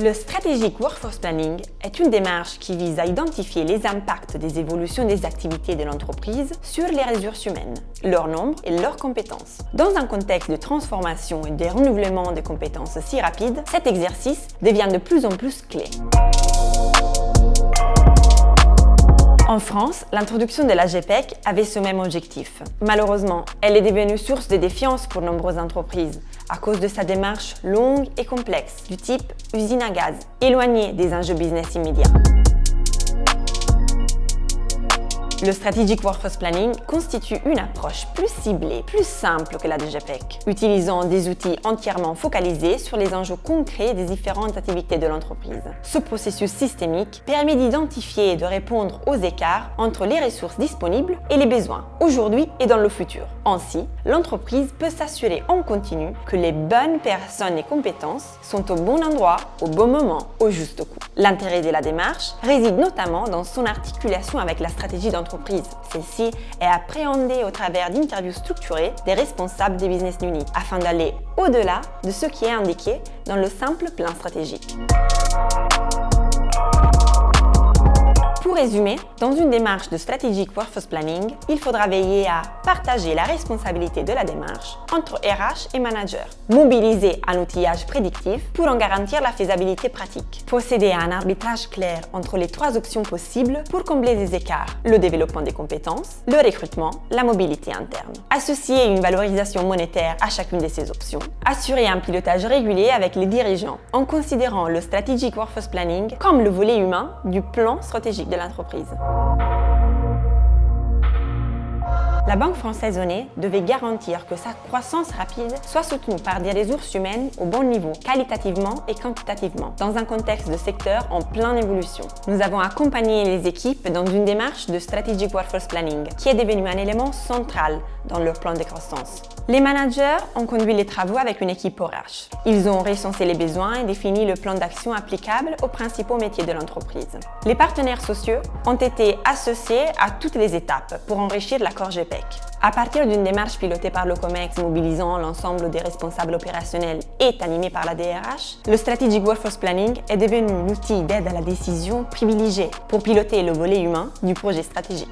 Le Strategic Workforce Planning est une démarche qui vise à identifier les impacts des évolutions des activités de l'entreprise sur les ressources humaines, leur nombre et leurs compétences. Dans un contexte de transformation et de renouvellement des compétences si rapide, cet exercice devient de plus en plus clé. En France, l'introduction de la GPEC avait ce même objectif. Malheureusement, elle est devenue source de défiance pour nombreuses entreprises à cause de sa démarche longue et complexe, du type usine à gaz, éloignée des enjeux business immédiats. Le Strategic Workforce Planning constitue une approche plus ciblée, plus simple que la GPEC, utilisant des outils entièrement focalisés sur les enjeux concrets des différentes activités de l'entreprise. Ce processus systémique permet d'identifier et de répondre aux écarts entre les ressources disponibles et les besoins, aujourd'hui et dans le futur. Ainsi, l'entreprise peut s'assurer en continu que les bonnes personnes et compétences sont au bon endroit, au bon moment, au juste coût. L'intérêt de la démarche réside notamment dans son articulation avec la stratégie d'entreprise. Celle-ci est appréhendée au travers d'interviews structurées des responsables des business units afin d'aller au-delà de ce qui est indiqué dans le simple plan stratégique. Pour résumer, dans une démarche de Strategic Workforce Planning, il faudra veiller à partager la responsabilité de la démarche entre RH et manager, mobiliser un outillage prédictif pour en garantir la faisabilité pratique, procéder à un arbitrage clair entre les trois options possibles pour combler les écarts, le développement des compétences, le recrutement, la mobilité interne, associer une valorisation monétaire à chacune de ces options, assurer un pilotage régulier avec les dirigeants en considérant le Strategic Workforce Planning comme le volet humain du plan stratégique de l'entreprise. La Banque française Honnête devait garantir que sa croissance rapide soit soutenue par des ressources humaines au bon niveau, qualitativement et quantitativement, dans un contexte de secteur en pleine évolution. Nous avons accompagné les équipes dans une démarche de Strategic Workforce Planning, qui est devenue un élément central dans leur plan de croissance. Les managers ont conduit les travaux avec une équipe RH. Ils ont recensé les besoins et défini le plan d'action applicable aux principaux métiers de l'entreprise. Les partenaires sociaux ont été associés à toutes les étapes pour enrichir l'accord GPEC. À partir d'une démarche pilotée par le COMEX mobilisant l'ensemble des responsables opérationnels et animée par la DRH, le Strategic Workforce Planning est devenu l'outil d'aide à la décision privilégié pour piloter le volet humain du projet stratégique.